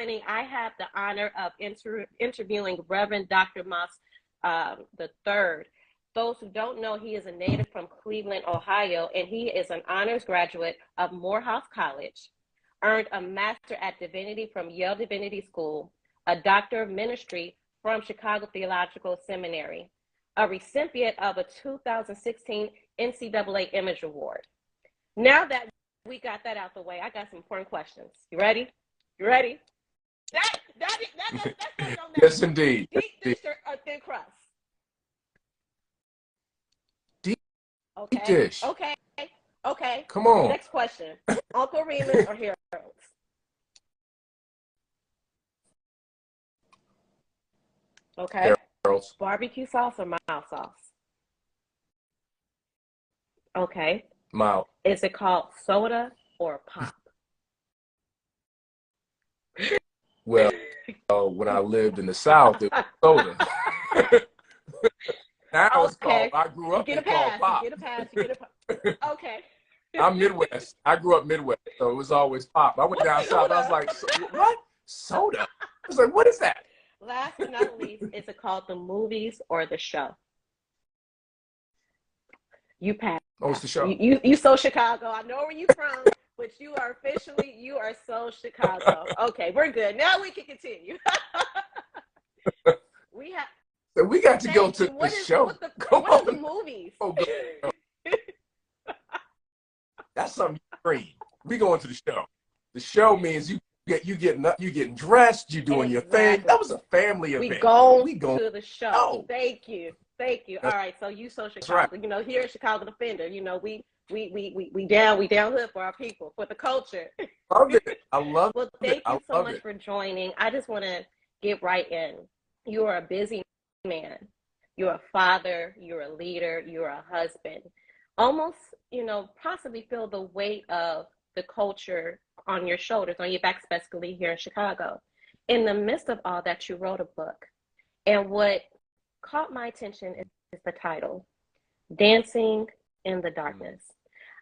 joining. I have the honor of interviewing Reverend Dr. Moss the third. Those who don't know, he is a native from Cleveland, Ohio, and he is an honors graduate of Morehouse College, earned a Master at Divinity from Yale Divinity School, a Doctor of Ministry from Chicago Theological Seminary, a recipient of a 2016 NCAA Image Award. Now that we got that out the way, I got some important questions. You ready? You ready? That's yes, indeed. Deep dish or thin crust? Deep okay. dish. Okay. Okay. Come on. Next question. Uncle Remus or Harold's? Okay. Harold's. Barbecue sauce or mild sauce? Okay. Mild. Is it called soda or pop? Well, when I lived in the South, it was soda. Now it's called, I grew up, it's called pop. You get a pass. You get a pass. Okay. I'm Midwest. I grew up Midwest, so it was always pop. I went down South, I was like, what? Soda? I was like, what is that? Last but not least, is it called the movies or the show? You pass. Oh, it's the show. You so Chicago. I know where you from, but you are so Chicago. Okay, we're good. Now we can continue. We got to go to the show. What are the movies? Oh, that's something green. We going to the show. The show means you getting dressed, you doing your thing. That was a family event. We go to the show. Oh. Thank you. All right, so you so Chicago. Right. You know, here at Chicago Defender, you know, we down hood for our people, for the culture. Love it. I love it. Well, thank you so much for joining. I just want to get right in. You are a busy man. You're a father, you're a leader, you're a husband. Almost, you know, possibly feel the weight of the culture on your shoulders, on your back, especially here in Chicago. In the midst of all that, you wrote a book. And what caught my attention is the title, Dancing in the Darkness.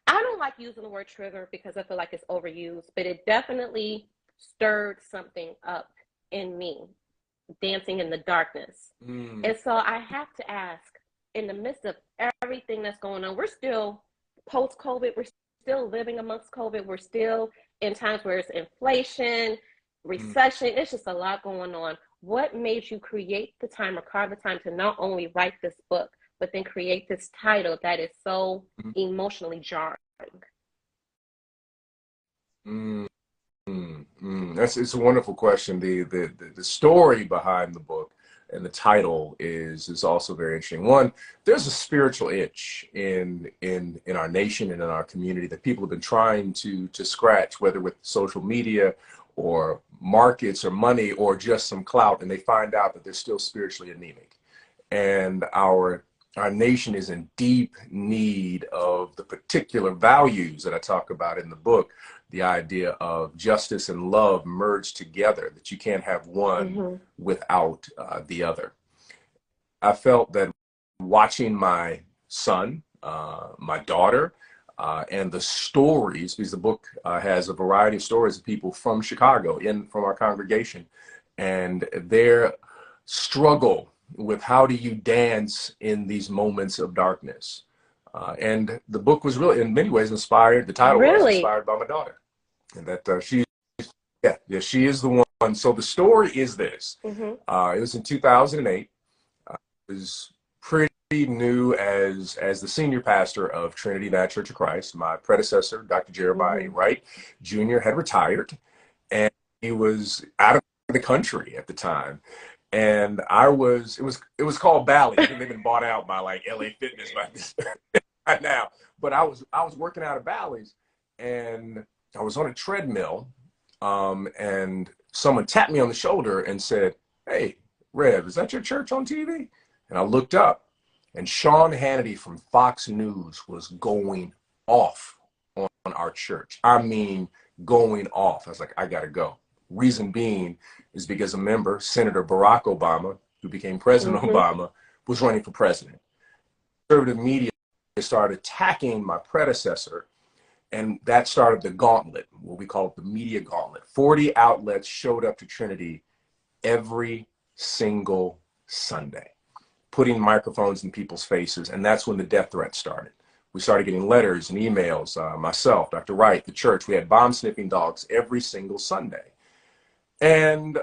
I don't like using the word trigger because I feel like it's overused, but it definitely stirred something up in me, dancing in the darkness. And so I have to ask, in the midst of everything that's going on, we're still post-COVID, we're still living amongst COVID, we're still in times where it's inflation, recession, it's just a lot going on. What made you create the time or carve the time to not only write this book, but then create this title that is so emotionally jarring? It's a wonderful question. The story behind the book and the title is also very interesting. One, there's a spiritual itch in our nation and in our community that people have been trying to scratch, whether with social media or markets or money or just some clout, and they find out that they're still spiritually anemic. And our nation is in deep need of the particular values that I talk about in the book, the idea of justice and love merged together, that you can't have one without the other. I felt that watching my son, my daughter, and the stories, because the book has a variety of stories of people from Chicago, from our congregation, and their struggle with how do you dance in these moments of darkness. And the book was really, in many ways, inspired. The title was inspired by my daughter, and that she is the one. So the story is this. It was in 2008. I was pretty new as the senior pastor of Trinity United Church of Christ. My predecessor, Dr. Jeremiah Wright Jr., had retired, and he was out of the country at the time. And it was called Bally. I think they've been bought out by like LA Fitness by this right now. But I was working out of Bally's, and I was on a treadmill, and someone tapped me on the shoulder and said, "Hey, Rev, is that your church on TV?" And I looked up, and Sean Hannity from Fox News was going off on our church. I mean, going off. I was like, I gotta go. Reason being is because a member, Senator Barack Obama, who became President Obama, was running for president. Conservative media started attacking my predecessor And that started the gauntlet, what we call the media gauntlet. 40 outlets showed up to Trinity every single Sunday, putting microphones in people's faces. And that's when the death threat started. We started getting letters and emails, myself, Dr. Wright, the church. We had bomb sniffing dogs every single Sunday. And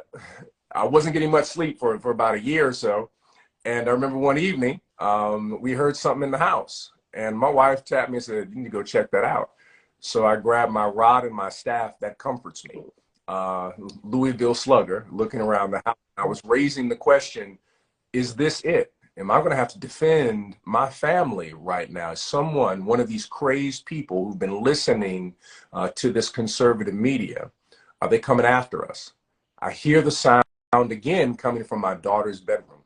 I wasn't getting much sleep for about a year or so. And I remember one evening, we heard something in the house. And my wife tapped me and said, "You need to go check that out." So I grabbed my rod and my staff that comforts me. Louisville Slugger, looking around the house. I was raising the question, is this it? Am I going to have to defend my family right now? Someone, one of these crazed people who've been listening to this conservative media, are they coming after us? I hear the sound again coming from my daughter's bedroom.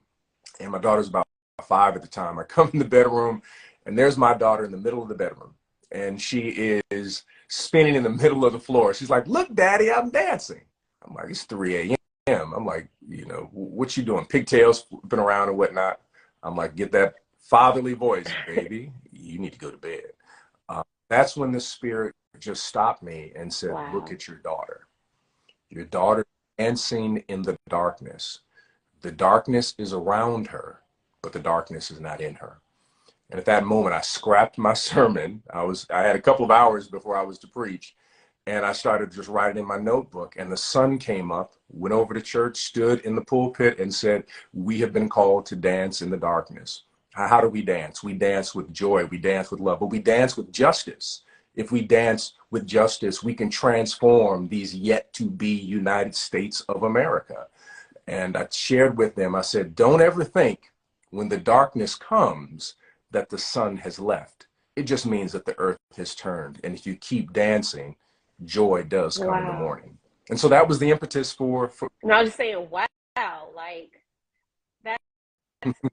And my daughter's about 5 at the time. I come in the bedroom, and there's my daughter in the middle of the bedroom. And she is spinning in the middle of the floor. She's like, "Look, Daddy, I'm dancing." I'm like, "It's 3 a.m. I'm like, you know, what you doing? Pigtails flipping around and whatnot. I'm like, "Get that fatherly voice, baby. You need to go to bed." That's when the Spirit just stopped me and said, Wow. "Look at your daughter. Your daughter dancing in the darkness. The darkness is around her, but the darkness is not in her." And at that moment, I scrapped my sermon. I had a couple of hours before I was to preach, and I started just writing in my notebook. And the sun came up, went over to church, stood in the pulpit, and said, "We have been called to dance in the darkness." How do we dance? We dance with joy. We dance with love, but we dance with justice. If we dance with justice, we can transform these yet to be United States of America. And I shared with them, I said, don't ever think when the darkness comes that the sun has left. It just means that the earth has turned. And if you keep dancing, joy does come in the Wow. morning. And so that was the impetus for And I was just saying, wow, like that.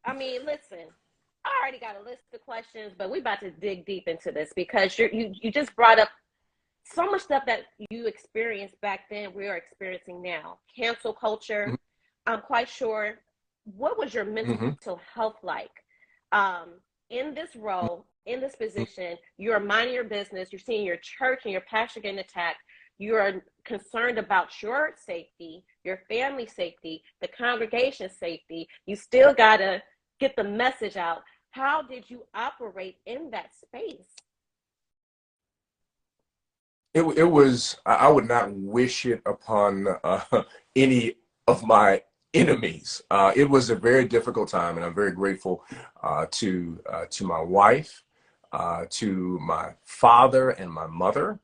I mean, listen, I already got a list of questions, but we about to dig deep into this because you just brought up so much stuff that you experienced back then, we are experiencing now. Cancel culture. I'm quite sure. What was your mental health like? In this role, in this position, you're minding your business, you're seeing your church and your pastor getting attacked, you're concerned about your safety, your family's safety, the congregation's safety. You still got to get the message out. How did you operate in that space? it was, I would not wish it upon any of my enemies. It was a very difficult time, and I'm very grateful to my wife, to my father and my mother.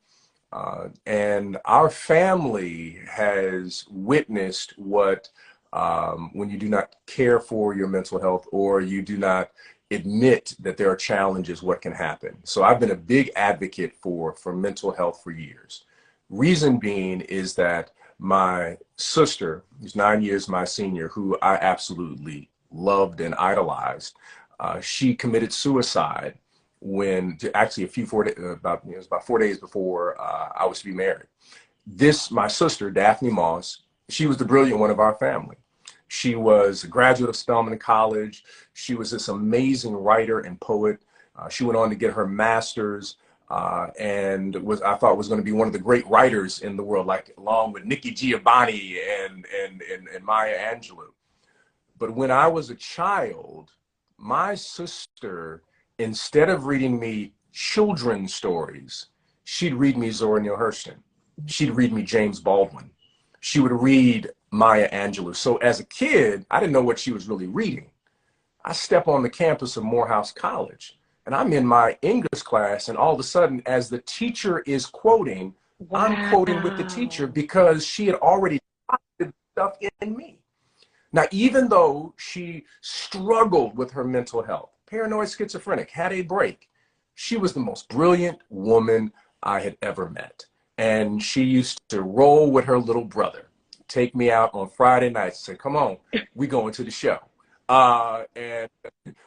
And our family has witnessed what, when you do not care for your mental health or you do not admit that there are challenges, what can happen. So I've been a big advocate for mental health for years. Reason being is that my sister, who's 9 years my senior, who I absolutely loved and idolized, she committed suicide when actually it was about 4 days before I was to be married. My sister, Daphne Moss, she was the brilliant one of our family. She was a graduate of Spelman College. She was this amazing writer and poet. She went on to get her master's and I thought was going to be one of the great writers in the world, like along with Nikki Giovanni and Maya Angelou. But when I was a child, my sister, instead of reading me children's stories, she'd read me Zora Neale Hurston. She'd read me James Baldwin. She would read Maya Angelou. So as a kid, I didn't know what she was really reading. I step on the campus of Morehouse College, and I'm in my English class, and all of a sudden, as the teacher is quoting, Wow. I'm quoting with the teacher because she had already deposited stuff in me. Now, even though she struggled with her mental health, paranoid schizophrenic, had a break, she was the most brilliant woman I had ever met. And she used to roll with her little brother, take me out on Friday nights, say, "Come on, we going to the show." And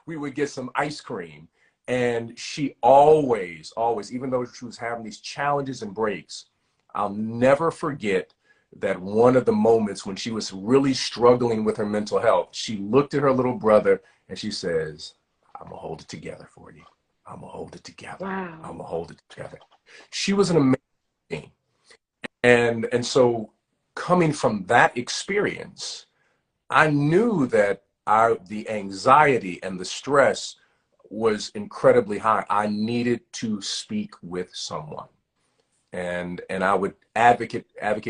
we would get some ice cream. And she always, even though she was having these challenges and breaks, I'll never forget that one of the moments when she was really struggling with her mental health, she looked at her little brother and she says, "I'm gonna hold it together for you. I'm gonna hold it together. Wow. I'm gonna hold it together." She was an amazing. And so coming from that experience, I knew that the anxiety and the stress was incredibly high. I needed to speak with someone. And I would advocate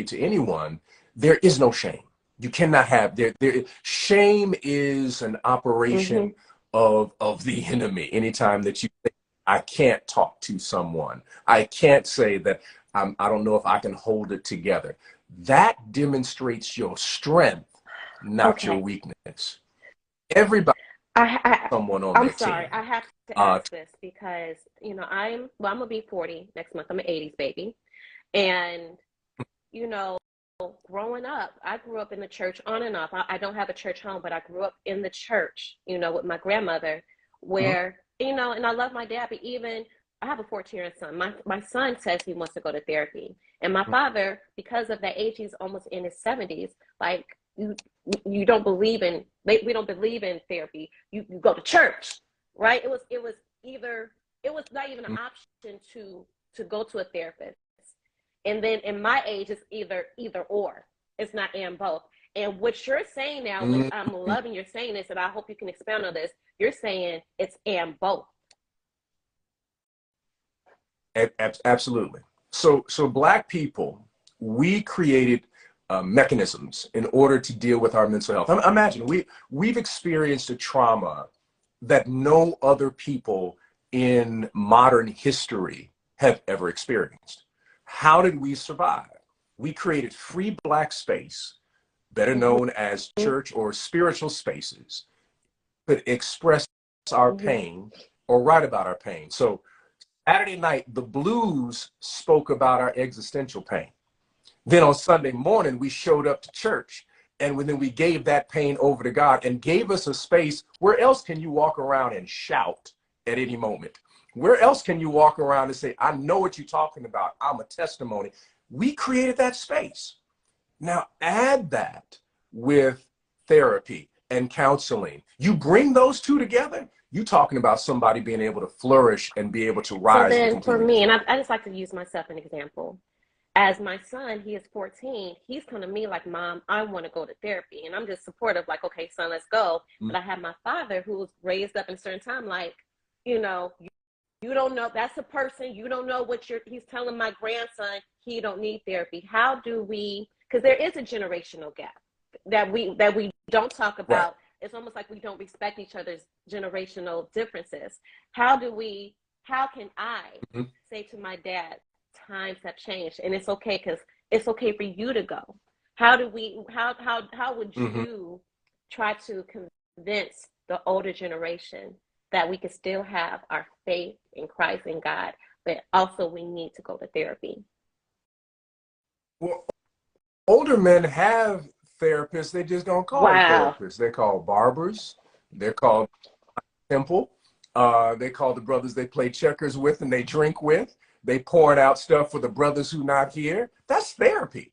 to anyone, there is no shame. You cannot have shame is an Mm-hmm. operation of the enemy. Anytime that you think, I can't talk to someone, I can't say that I don't know if I can hold it together. That demonstrates your strength, not your Okay. weakness. Everybody, I, I someone on I'm their sorry. team. I have to Uh, ask this because I'm gonna be 40 next month. I'm an 80s baby, and you know, growing up, I grew up in the church on and off. I don't have a church home, but I grew up in the church, with my grandmother, mhm, where, and I love my dad, but even I have a 14-year-old son. My son says he wants to go to therapy. And my father, because of that age, he's almost in his 70s, like, you don't believe in, we don't believe in therapy. You go to church, right? It was not even an mhm, option to go to a therapist. And then in my age, it's either or. It's not and both. And what you're saying now, which mhm, I'm loving, you're saying this, and I hope you can expound on this. You're saying it's and both. Absolutely. So Black people, we created mechanisms in order to deal with our mental health. Imagine we've experienced a trauma that no other people in modern history have ever experienced. How did we survive? We created free Black space, better Mm-hmm. known as church or spiritual spaces, could express our Mm-hmm. pain or write about our pain. So Saturday night, the blues spoke about our existential pain. Then on Sunday morning, we showed up to church, and then we gave that pain over to God and gave us a space. Where else can you walk around and shout at any moment? Where else can you walk around and say, I know what you're talking about, I'm a testimony? We created that space. Now add that with therapy and counseling. You bring those two together, you talking about somebody being able to flourish and be able to So rise in a then for completely me, and different I, way. I just like to use myself an example. As my son, he is 14, he's coming to me like, Mom, I want to go to therapy. And I'm just supportive, like, okay, son, let's go. But I have my father who was raised up in a certain time, like, you know, you don't know, that's a person, you don't know what he's telling my grandson, he don't need therapy. How do we, because there is a generational gap that we don't talk Right. about. It's almost like we don't respect each other's generational differences. How can I Mhm. say to my dad, times have changed and it's okay, because it's okay for you to go? How would Mhm. you try to convince the older generation that we can still have our faith in Christ and God, but also we need to go to therapy? Well, older men have therapists. They just don't call them Wow. therapists. They're called barbers. They're called temple. They call the brothers they play checkers with and they drink with. They pouring out stuff for the brothers who not here. That's therapy.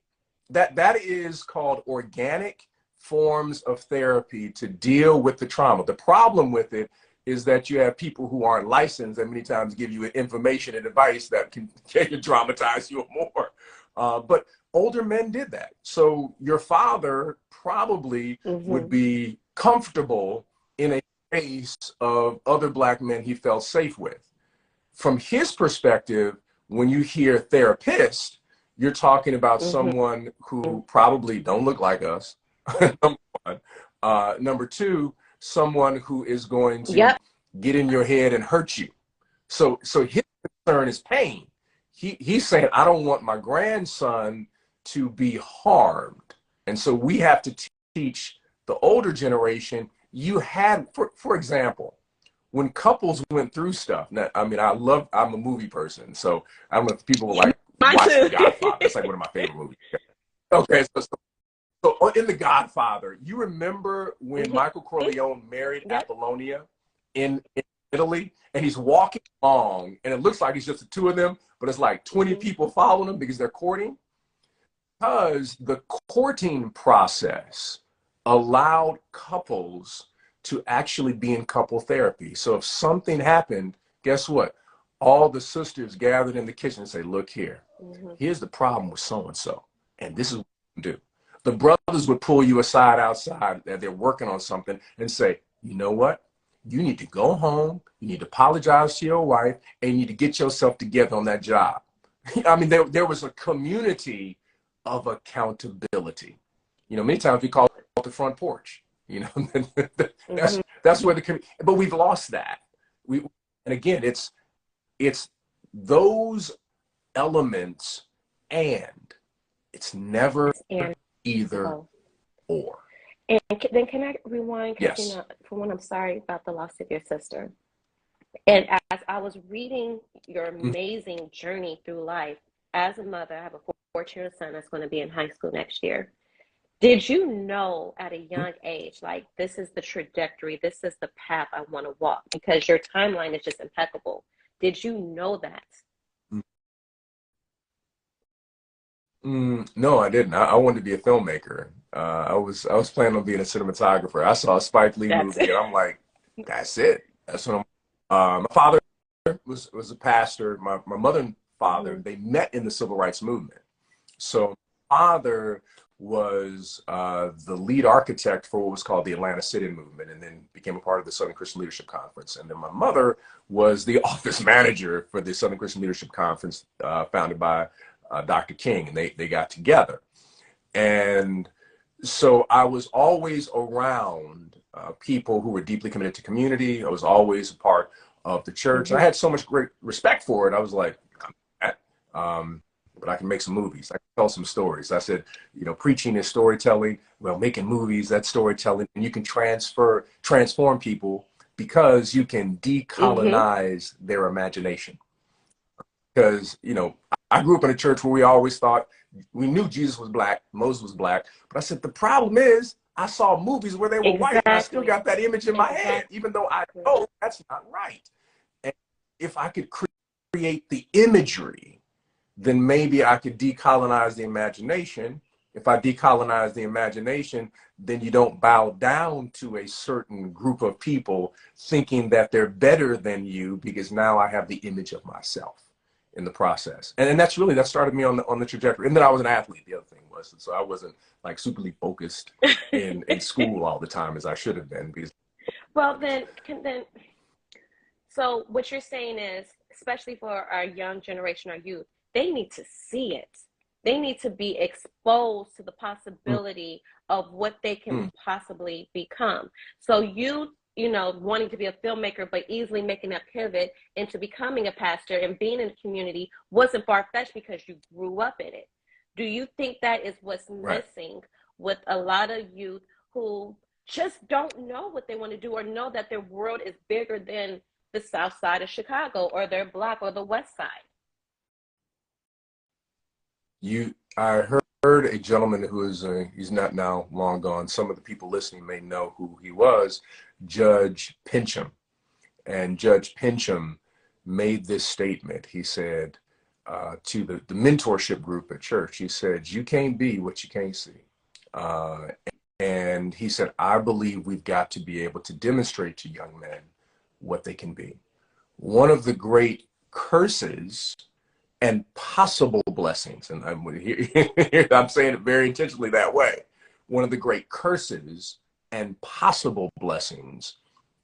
That is called organic forms of therapy to deal with the trauma. The problem with it is that you have people who aren't licensed and many times give you information and advice that can traumatize you more. But older men did that. So your father probably would Mm-hmm. be comfortable in a space of other Black men he felt safe with. From his perspective, when you hear therapist, you're talking about Mm-hmm. someone who probably don't look like us. Number one. Number two, someone who is going to Yep. get in your head and hurt you. So his concern is pain. He's saying, I don't want my grandson to be harmed. And so we have to teach the older generation. You had, for example, when couples went through stuff. Now, I mean, I'm a movie person, so I don't know if people Yeah, like mine watch The too. Godfather. That's like one of my favorite movies. Okay, so in The Godfather, you remember when Mm-hmm. Michael Corleone married Yep. Apollonia in Italy, and he's walking along, and it looks like it's just the two of them, but it's like 20 Mm-hmm. people following him because they're courting. Because the courting process allowed couples to actually be in couple therapy. So if something happened, guess what? all the sisters gathered in the kitchen and say, look here, Mm-hmm. here's the problem with so-and-so, and this is what you can do. The brothers would pull you aside outside that they're working on something and say, you know what? You need to go home, you need to apologize to your wife, and you need to get yourself together on that job. I mean, there was a community of accountability. You know, many times we call it the front porch. You know, Mm-hmm. that's where the, but we've lost that. We, and again, it's those elements, and it's never And either oh, or. and then can I rewind? Because Yes. for one, I'm sorry about the loss of your sister. And as I was reading your amazing journey through life as a mother, I have a 14-year-old son that's going to be in high school next year. Did you know at a young age, like, this is the trajectory, this is the path I want to walk? Because your timeline is just impeccable. Did you know that? No, I didn't. I wanted to be a filmmaker. I was planning on being a cinematographer. I saw a Spike Lee That's movie, it. and I'm like, that's it. That's what I'm. My father was a pastor. My mother and father, Mm-hmm. they met in the civil rights movement. So father was the lead architect for what was called the Atlanta Sit-In Movement, and then became a part of the Southern Christian Leadership Conference. And then my mother was the office manager for the Southern Christian Leadership Conference, founded by Dr. King, and they got together. And so I was always around people who were deeply committed to community. I was always a part of the church. And I Mm-hmm. had so much great respect for it. I was like, um, but I can make some movies. I can tell some stories. I said, you know, preaching is storytelling. Well, making movies, that's storytelling. And you can transform people because you can Mm-hmm. decolonize their imagination. Because, you know, I grew up in a church where we always thought, we knew Jesus was black, Moses was black. But I said, the problem is, I saw movies where they were white, and I still Exactly. got that image in my head, Exactly. even though I know that's not right. And if I could create the imagery, then maybe I could decolonize the imagination. If I decolonize the imagination, then you don't bow down to a certain group of people thinking that they're better than you, because now I have the image of myself in the process. And that's really, that started me on the trajectory. And then I was an athlete, the other thing was. And so I wasn't like superly focused in school all the time as I should have been. Because Well, so what you're saying is, especially for our young generation, our youth, they need to see it. They need to be exposed to the mm, possibility of what they can mm, possibly become. So you know, wanting to be a filmmaker, but easily making that pivot into becoming a pastor and being in the community wasn't far-fetched because you grew up in it. Do you think that is what's right. missing with a lot of youth who just don't know what they want to do, or know that their world is bigger than the south side of Chicago, or their block, or the west side? I heard a gentleman who is, he's not now long gone. Some of the people listening may know who he was, Judge Pincham. And Judge Pincham made this statement. He said to the mentorship group at church, he said, you can't be what you can't see. Uh, and he said, I believe we've got to be able to demonstrate to young men what they can be. One of the great curses and possible blessings, and I'm saying it very intentionally that way, one of the great curses and possible blessings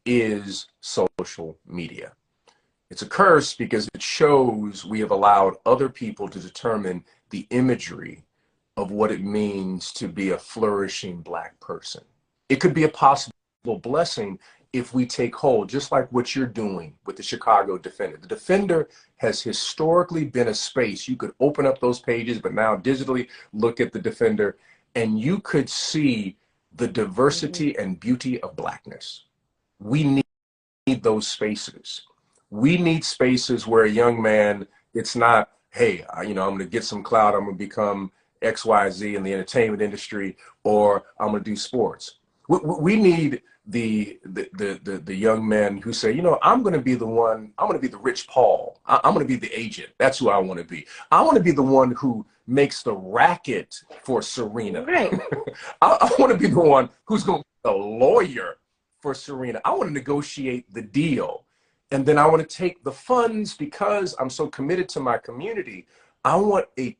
is social media. It's a curse because it shows we have allowed other people to determine the imagery of what it means to be a flourishing Black person. It could be a possible blessing if we take hold, just like what you're doing with the Chicago Defender. The Defender has historically been a space you could open up those pages, but now digitally look at the Defender, and you could see the Mm-hmm. diversity and beauty of Blackness. We need those spaces. We need spaces where a young man, it's not, hey, you know, I'm going to get some clout, I'm going to become XYZ in the entertainment industry, or I'm going to do sports. We need the young men who say, you know, I'm going to be the one, I'm going to be the Rich Paul. I'm going to be the agent. That's who I want to be. I want to be the one who makes the racket for Serena. Right. I want to be the one who's going to be the lawyer for Serena. I want to negotiate the deal. And then I want to take the funds because I'm so committed to my community. I want a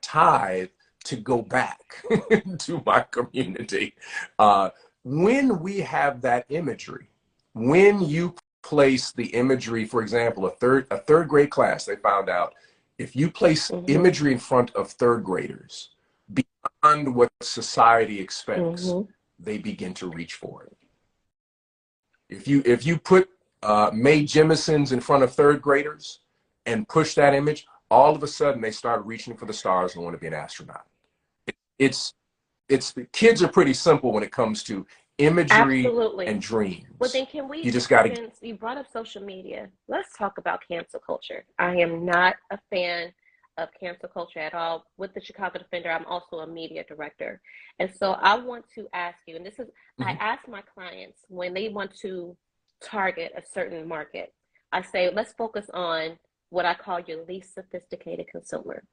tithe to go back to my community. When we have that imagery, when you place the imagery, for example, a third grade class, they found out if you place imagery in front of third graders beyond what society expects, they begin to reach for it. If you put Mae Jemison's in front of third graders and push that image, all of a sudden they start reaching for the stars and want to be an astronaut. It's the kids are pretty simple when it comes to imagery and dreams. Well, then can we, you just got to, since you brought up social media, let's talk about cancel culture. I am not a fan of cancel culture at all. With the Chicago Defender, I'm also a media director. And so I want to ask you, and this is, I ask my clients when they want to target a certain market, I say, let's focus on what I call your least sophisticated consumer.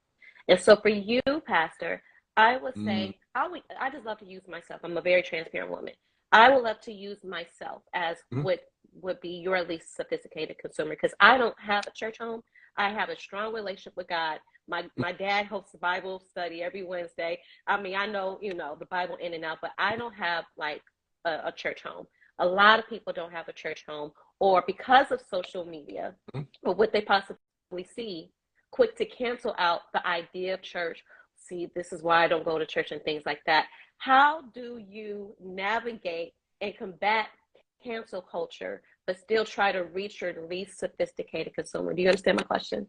And so for you, Pastor, I would say, I just love to use myself. I'm a very transparent woman. I would love to use myself as what would be your least sophisticated consumer, because I don't have a church home. I have a strong relationship with God. My dad hosts a Bible study every Wednesday. I mean, I know, the Bible in and out, but I don't have like a church home. A lot of people don't have a church home, or because of social media or what they possibly see, quick to cancel out the idea of church. See, this is why I don't go to church and things like that. How do you navigate and combat cancel culture, but still try to reach your least sophisticated consumer? Do you understand my question?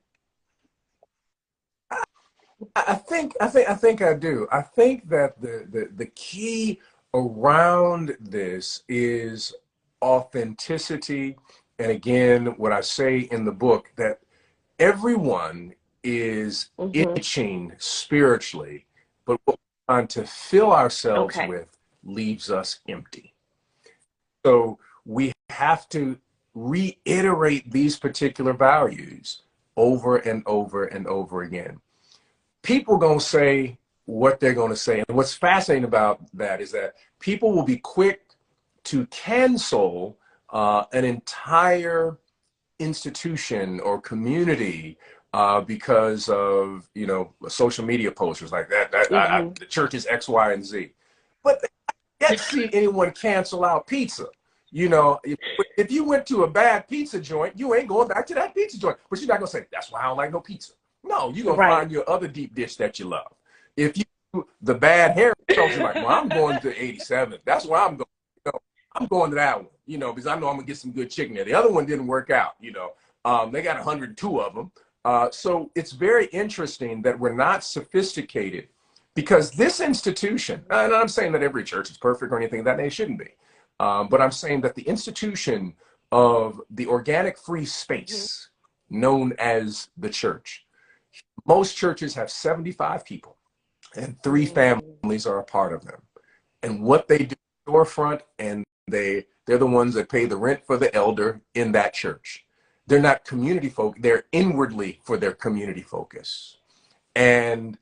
I think I do. I think that the key around this is authenticity. And again, what I say in the book, that everyone is itching spiritually, but what we're trying to fill ourselves with leaves us empty. So we have to reiterate these particular values over and over and over again. People gonna say what they're gonna say. And what's fascinating about that is that people will be quick to cancel an entire institution or community because of, social media posters like that. The church is X, Y, and Z. But I can't see anyone cancel out pizza. If you went to a bad pizza joint, you ain't going back to that pizza joint. But you're not gonna say, that's why I don't like no pizza. No, you're going to find your other deep dish that you love. If you, the bad hair, you're like, well, I'm going to 87. That's where I'm going. I'm going to that one, because I know I'm going to get some good chicken there. The other one didn't work out, they got 102 of them. So it's very interesting that we're not sophisticated, because this institution, and I'm saying that every church is perfect or anything that they shouldn't be. But I'm saying that the institution of the organic free space known as the church, most churches have 75 people and 3 families are a part of them. And what they do storefront, and they're the ones that pay the rent for the elder in that church. They're not community folk, they're inwardly for their community focus. And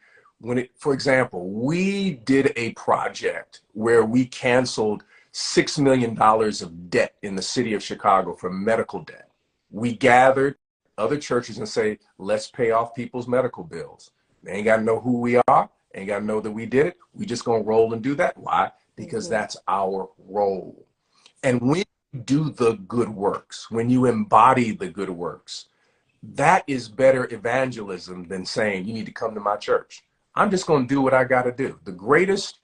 for example, we did a project where we canceled $6 million of debt in the city of Chicago for medical debt. We gathered other churches and say, let's pay off people's medical bills. They ain't got to know who we are, ain't got to know that we did it. We just going to roll and do that. Why? Because that's our role. And when you do the good works, when you embody the good works, that is better evangelism than saying you need to come to my church. I'm just going to do what I got to do. The greatest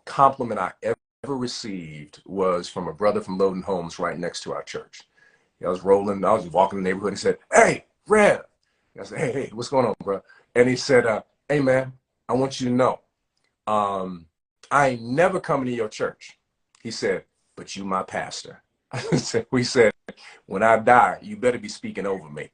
compliment I ever received was from a brother from Loden Homes right next to our church. I was walking in the neighborhood. He said, hey, Rev. I said, hey, what's going on, bro? And he said, hey, man, I want you to know, I ain't never coming to your church. He said, but you my pastor. We said, when I die, you better be speaking over me.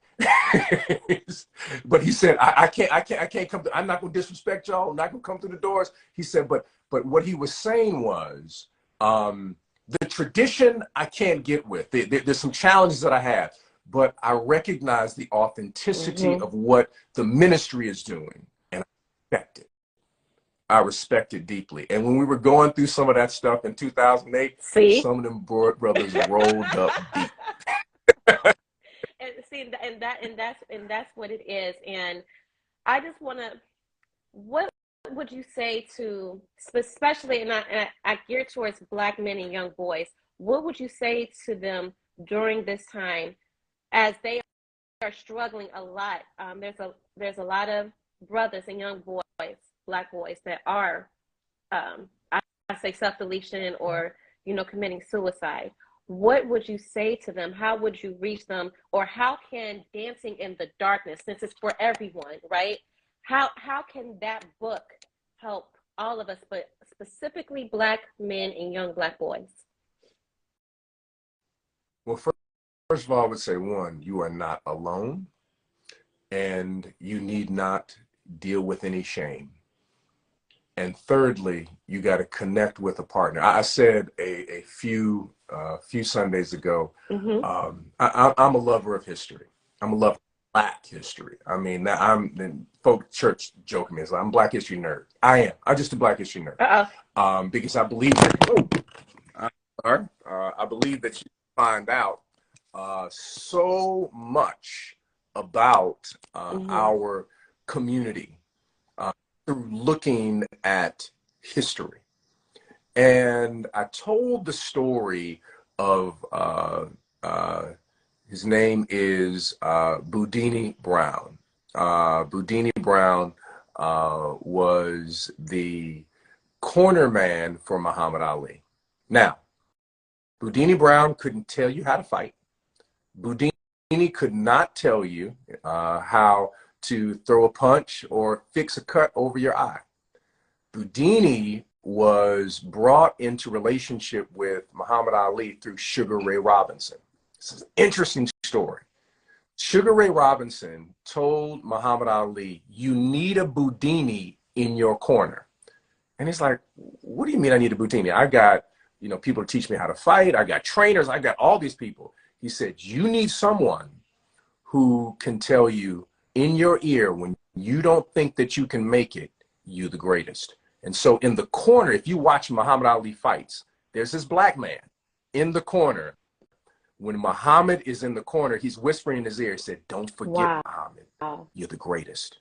But he said, I can't come. I'm not going to disrespect y'all. I'm not going to come through the doors. He said, but what he was saying was, the tradition I can't get with. There's some challenges that I have, but I recognize the authenticity of what the ministry is doing, and I respect it. I respect it deeply. And when we were going through some of that stuff in 2008, some of them brothers rolled up deep. and that's what it is. And I just want to, what would you say to, especially, and I gear towards Black men and young boys, what would you say to them during this time as they are struggling a lot? There's a lot of brothers and young boys, Black boys, that are, I say self-deletion or, committing suicide. What would you say to them? How would you reach them? Or how can Dancing in the Darkness, since it's for everyone, right? How can that book help all of us, but specifically Black men and young Black boys? Well, first of all, I would say, one, you are not alone, and you need not deal with any shame. And thirdly, you got to connect with a partner. I said a few Sundays ago, I'm a lover of history. I'm a lover of Black history. I mean, folk church joke me, I'm a Black history nerd. I am. I'm just a Black history nerd. Because I believe that, I believe that you find out so much about our community through looking at history. And I told the story of, his name is Boudini Brown. Boudini Brown was the corner man for Muhammad Ali. Now, Boudini Brown couldn't tell you how to fight. Boudini could not tell you how to throw a punch or fix a cut over your eye. Boudini was brought into relationship with Muhammad Ali through Sugar Ray Robinson. This is an interesting story. Sugar Ray Robinson told Muhammad Ali, you need a Boudini in your corner. And he's like, what do you mean I need a Boudini? I got, people to teach me how to fight. I got trainers. I got all these people. He said, you need someone who can tell you in your ear when you don't think that you can make it, you the greatest. And so in the corner, if you watch Muhammad Ali fights, there's this Black man in the corner. When Muhammad is in the corner, he's whispering in his ear, he said, don't forget, Muhammad, you're the greatest.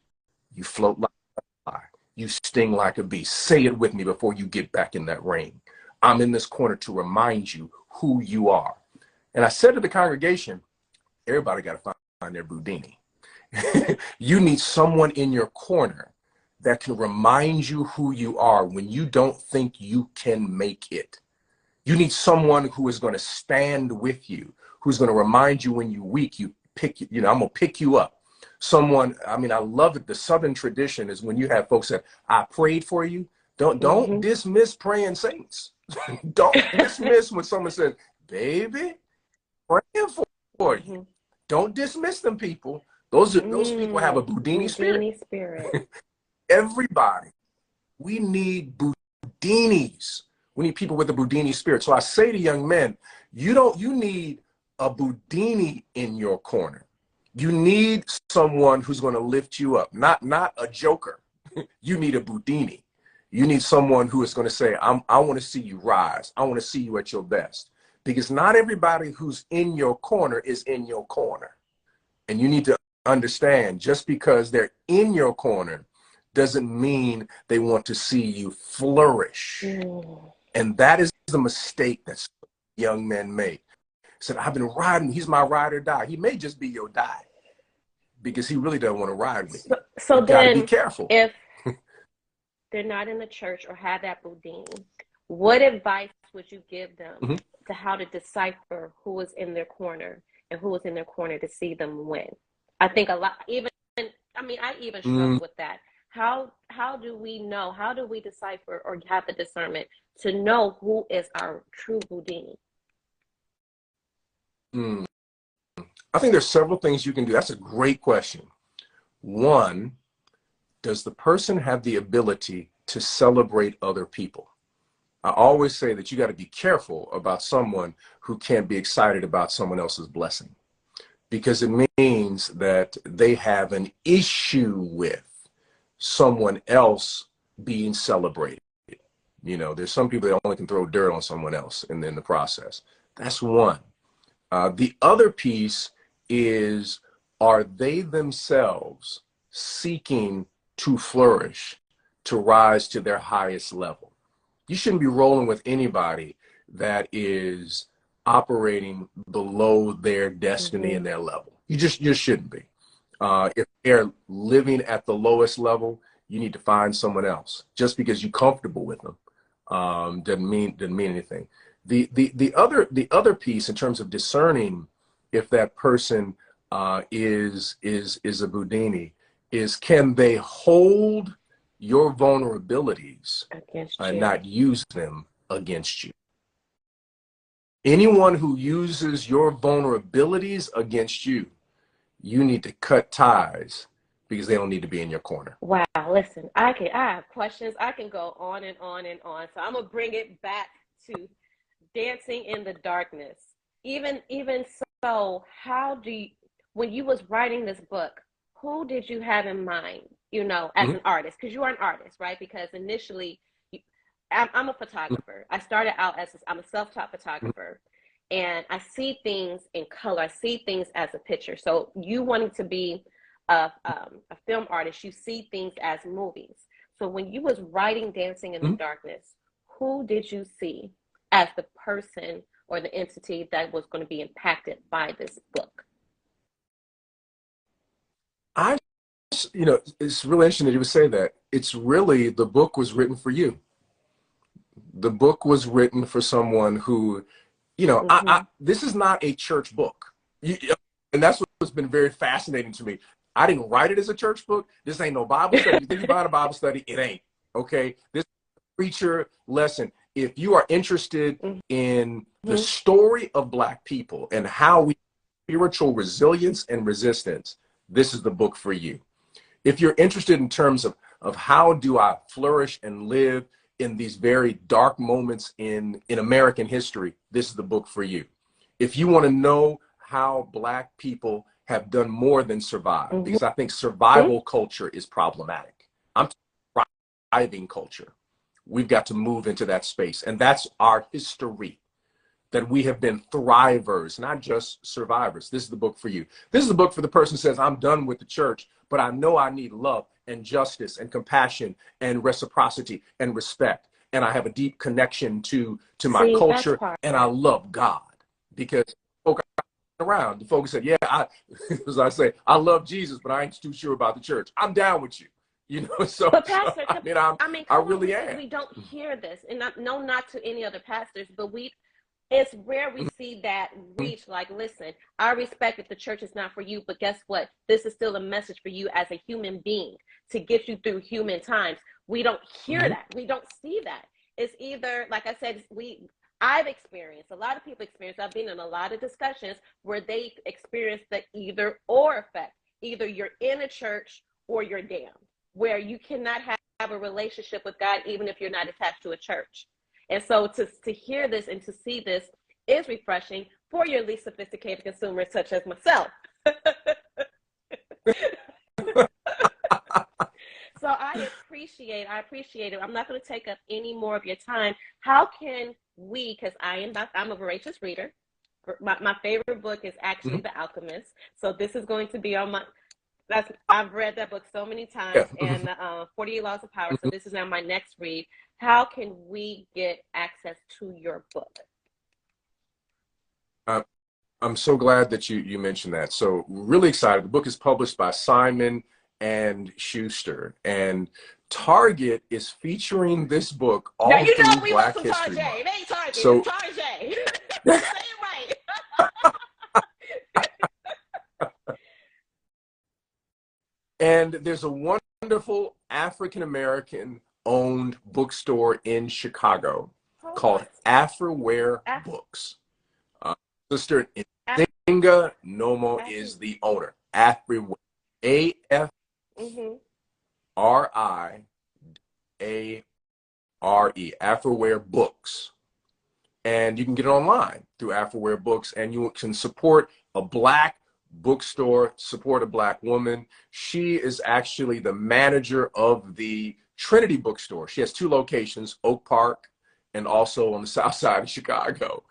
You float like a fly. You sting like a bee. Say it with me before you get back in that ring. I'm in this corner to remind you who you are. And I said to the congregation, everybody got to find their Boudini. You need someone in your corner that can remind you who you are when you don't think you can make it. You need someone who is going to stand with you, who's going to remind you when you're weak, I'm going to pick you up. Someone, I love it. The Southern tradition is when you have folks that I prayed for you. Don't dismiss praying saints. Don't dismiss when someone says, baby, praying for you. Don't dismiss them people. Those people have a Boudini spirit. Everybody, we need Boudinis. We need people with a Boudini spirit. So I say to young men, you need a Boudini in your corner. You need someone who's going to lift you up, not a joker. You need a Boudini. You need someone who is going to say, I want to see you rise. I want to see you at your best. Because not everybody who's in your corner is in your corner. And you need to understand, just because they're in your corner doesn't mean they want to see you flourish. And that is the mistake that young men make. Said, I've been riding, he's my ride or die. He may just be your die because he really doesn't want to ride with you. So you gotta be careful. If they're not in the church or have that Boudini, what advice would you give them to how to decipher who is in their corner and who is in their corner to see them win? I think I even struggle with that. How do we know? How do we decipher or have the discernment to know who is our true Boudini? I think there's several things you can do. That's a great question. One, does the person have the ability to celebrate other people? I always say that you got to be careful about someone who can't be excited about someone else's blessing, because it means that they have an issue with someone else being celebrated. There's some people that only can throw dirt on someone else in the process. That's one. The other piece is are they themselves seeking to flourish, to rise to their highest level? You shouldn't be rolling with anybody that is operating below their destiny and their level. You just shouldn't be. If they're living at the lowest level, you need to find someone else. Just because you're comfortable with them doesn't mean anything. The other piece in terms of discerning if that person is a Budini is, can they hold your vulnerabilities and not use them against you? Anyone who uses your vulnerabilities against you, you need to cut ties, because they don't need to be in your corner. Wow, listen, I have questions. I can go on and on and on. So I'm gonna bring it back to dancing in the darkness. Even so, how do you, when you was writing this book, who did you have in mind, you know, as an artist? Because you are an artist, right? Because initially, I'm a photographer. I started out as I'm a self-taught photographer, and I see things in color. I see things as a picture. So you wanting to be a film artist, you see things as movies. So when you was writing Dancing in the Darkness, who did you see as the person or the entity that was going to be impacted by this book? It's really interesting that you would say that. It's really, the book was written for you. The book was written for someone who, this is not a church book. And that's what's been very fascinating to me. I didn't write it as a church book. This ain't no Bible study. You think about a Bible study, it ain't. Okay? This is a preacher lesson. If you are interested in the story of Black people and how we spiritual resilience and resistance, this is the book for you. If you're interested in terms of how do I flourish and live in these very dark moments in American history, this is the book for you. If you want to know how Black people have done more than survive, because I think survival culture is problematic. I'm talking thriving culture. We've got to move into that space. And that's our history, that we have been thrivers, not just survivors. This is the book for you. This is the book for the person who says, I'm done with the church, but I know I need love and justice and compassion and reciprocity and respect. And I have a deep connection to my culture, and I love God. Because folk around, the folks said, yeah, as I say, I love Jesus, but I ain't too sure about the church. I'm down with you. So, but Pastor, I really am. We don't hear this, and not to any other pastors, but it's rare we see that reach. Like, listen, I respect that the church is not for you, but guess what? This is still a message for you as a human being to get you through human times. We don't hear that. We don't see that. It's either, like I said, I've experienced, a lot of people experience, I've been in a lot of discussions where they experience the either or effect. Either you're in a church or you're damned, where you cannot have a relationship with God even if you're not attached to a church. And so to hear this and to see this is refreshing for your least sophisticated consumers such as myself. So I appreciate it. I'm not going to take up any more of your time. How can we, because I'm a voracious reader. My favorite book is actually The Alchemist. So this is going to be on I've read that book so many times, and 48 Laws of Power. So this is now my next read. How can we get access to your book? I'm so glad that you mentioned that. So really excited. The book is published by Simon and Schuster, and Target is featuring this book all through Black History Month. It ain't Target, so, it's Target. Say it right. And there's a wonderful African-American owned bookstore in Chicago called Afterware Books. Sister Inga Nomo is the owner. Afterware. AFRIARE. Afterware Books. And you can get it online through Afterware Books, and you can support a Black bookstore, support a Black woman. She is actually the manager of the Trinity bookstore. She has 2 locations, Oak Park and also on the south side of Chicago.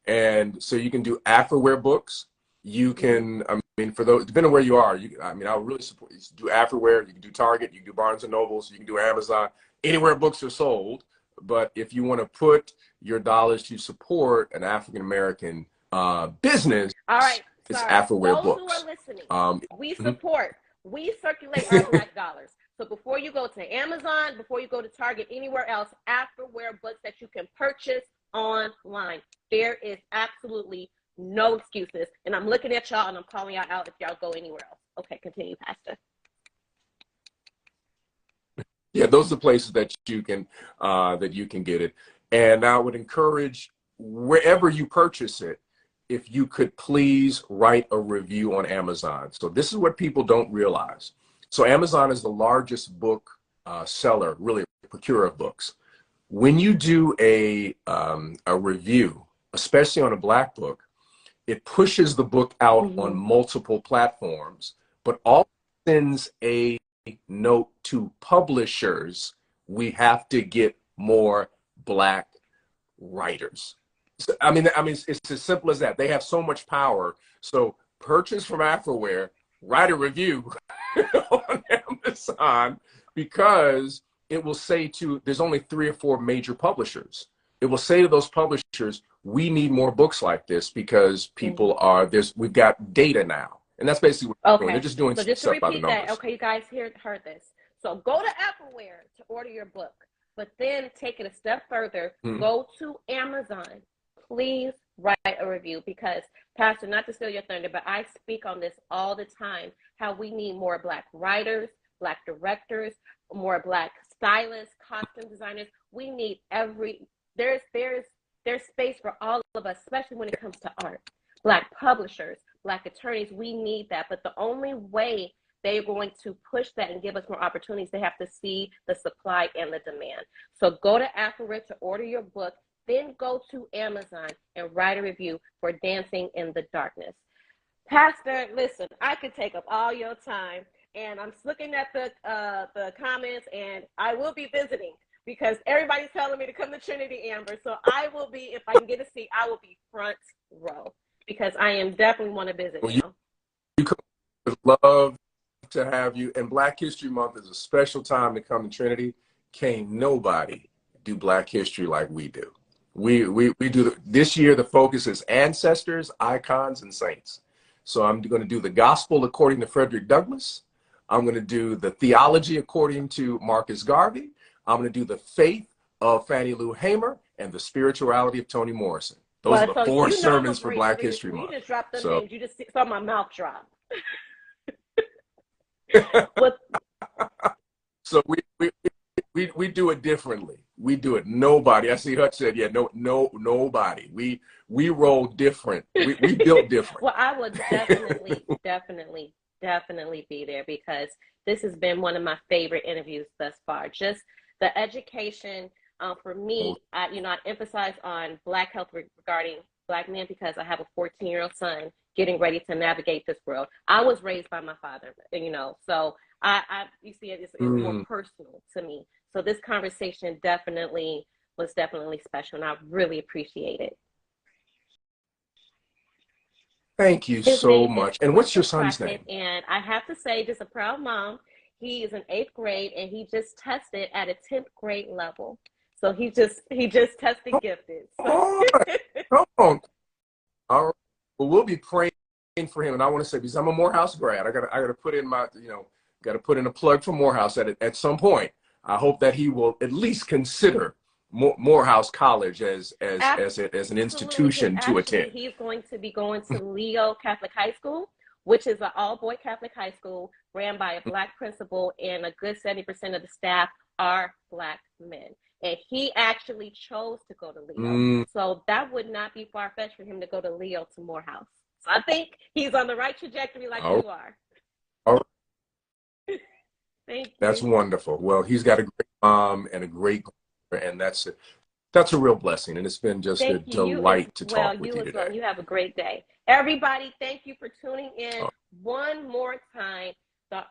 And so you can do Afterware Books. You Mhm. can, I mean, for those, depending on where you are, I mean, I would really support you. Do Everywhere, you can do Target, you can do Barnes and Nobles, you can do Amazon, anywhere books are sold. But if you want to put your dollars to support an African American business, All right, it's sorry. Afterware Those who are Books. listening, we Mhm. support, we circulate our black dollars. So before you go to Amazon, before you go to Target, anywhere else, Afterware Books that you can purchase online. There is absolutely no excuses. And I'm looking at y'all and I'm calling y'all out if y'all go anywhere else. Okay, continue, Pastor. Yeah, those are the places that you can get it. And I would encourage wherever you purchase it, if you could please write a review on Amazon. So this is what people don't realize. So Amazon is the largest book seller, really procurer of books. When you do a review, especially on a black book, it pushes the book out on Mm-hmm. multiple platforms, but also sends a note to publishers: we have to get more black writers. So, it's as simple as that. They have so much power. So purchase from Afterware, write a review on Amazon, because it will say to, there's only 3 or 4 major publishers. It will say to those publishers, we need more books like this because Mm-hmm. people are, we've got data now. And that's basically what they're doing. They're Okay. just doing So just to stuff by the repeat that, numbers. okay, you guys heard this. So go to Appleware to order your book, but then take it a step further. Hmm. Go to Amazon. Please write a review because, Pastor, not to steal your thunder, but I speak on this all the time, how we need more black writers, black directors, more black stylists, costume designers. We need there's space for all of us, especially when it comes to art. Black publishers, black attorneys, we need that. But the only way they're going to push that and give us more opportunities, they have to see the supply and the demand. So go to Afrorit to order your book, then go to Amazon and write a review for Dancing in the Darkness. Pastor, listen, I could take up all your time, and I'm looking at the comments, and I will be visiting because everybody's telling me to come to Trinity, Amber. So I will be, if I can get a seat, I will be front row because I am definitely want to visit Well, now. you could love to have you. And Black History Month is a special time to come to Trinity. Can't nobody do Black history like we do. We do this year. The focus is ancestors, icons, and saints. So I'm going to do the gospel according to Frederick Douglass. I'm going to do the theology according to Marcus Garvey. I'm going to do the faith of Fannie Lou Hamer and the spirituality of Toni Morrison. Those are Well, the so 4 you know I'm a sermons for great Black reader. History When you Month. just dropped them So names, you just saw my mouth drop. Well, so we do it differently. We do it. Nobody. I see Hutch said, yeah, nobody. We roll different. We built different. well, I would definitely be there because this has been one of my favorite interviews thus far. Just the education for me, I emphasize on Black health regarding Black men because I have a 14-year-old son getting ready to navigate this world. I was raised by my father, so you see it is more personal to me. So this conversation was definitely special, and I really appreciate it. Thank you His so name is much. And what's your Quentin son's Crockett, name? and I have to say, just a proud mom. He is in 8th grade, and he just tested at a 10th grade level. So he just tested gifted. So All right. Come on. All right. Well, we'll be praying for him. And I want to say, because I'm a Morehouse grad, I gotta put in got to put in a plug for Morehouse at some point. I hope that he will at least consider Morehouse College as an absolutely, because institution to actually attend. he's going to be going to Leo Catholic High School, which is an all-boy Catholic high school ran by a Black principal, and a good 70% of the staff are Black men. And he actually chose to go to Leo. Mm, So that would not be far-fetched for him to go to Leo to Morehouse. So I think he's on the right trajectory like all you are. right. Thank That's you. wonderful. Well, he's got a great mom and a great, and that's a real blessing. And it's been just a Thank you. You as delight to well. talk with You you as well. today. You have a great day. Everybody, thank you for tuning in one more time. The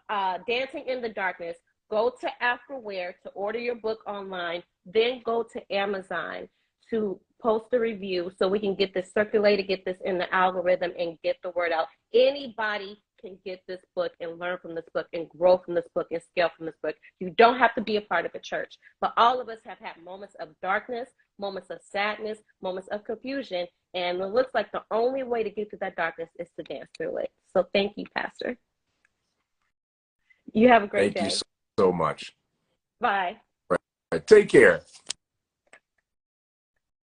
Dancing in the Darkness. Go to Afterware to order your book online. Then go to Amazon to post a review so we can get this circulated, get this in the algorithm, and get the word out. Anybody can get this book and learn from this book and grow from this book and scale from this book. You don't have to be a part of a church, but all of us have had moments of darkness, moments of sadness, moments of confusion, and it looks like the only way to get through that darkness is to dance through it. So thank you, Pastor. You have a great day. Thank you so much. Bye. Right. Take care.